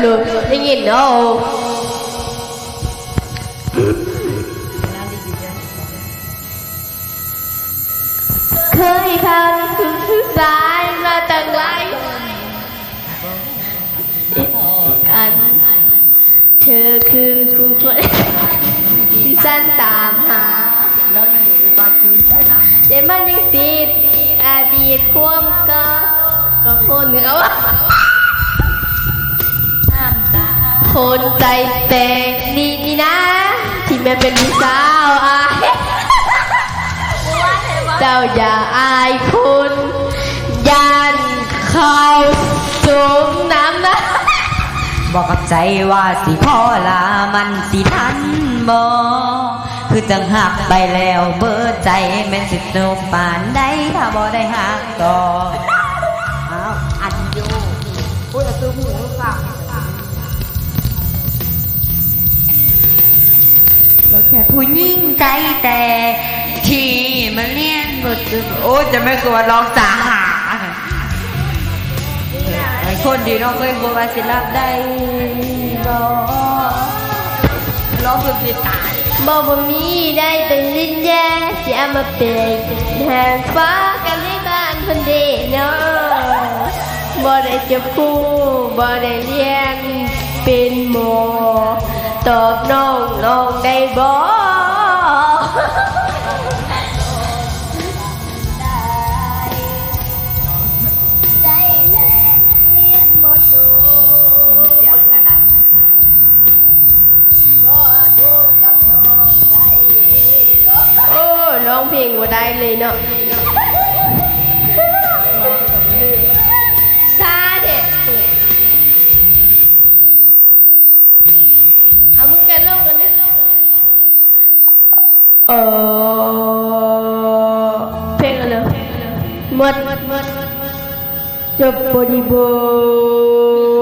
โลได้ยินเนาะเคยผ่านสุดสายมาตั้งหลายอันเธอคือคู่คนที่ฉันตามหาแต่มันยังติดอดีตความก็คนเหงาคนใจแตกนี่นะที่แม่เป็นสาวเจ้าอย่าอายคุณยันเข้าสูงน้ำนะบอกกับใจว่าสิพ่อลามันสิทันบ่คือจังหักไปแล้วเบิดใจแม่นสิโนปานได้ถ้าบ่ได้หักต่ออันโยพูดจะซื้อหมูฝากเราแค่ผู้หญิงใจแต่ที่มาเลี้ยนบทโอ้จะไม่กลัวลองสาหาไอ้คนดีน้องเคยบอกว่าสิรับได้บ่ร้องเพื่อสิตายบ่มีได้เป็นลิ้นแย่สิเอามาเป็นแห่งฟ้ากันในบ้านคนเดีเนาะบ่ได้จะพูดบ่ได้เรียนเป็นหมอตอบน้องได้บ่โอ้ร้องเพลงว่าได้เลยเนาะซาเด็ดเอามึงกันเล่ากันเลยเพลงอะไรหมดจบบริบูรณ์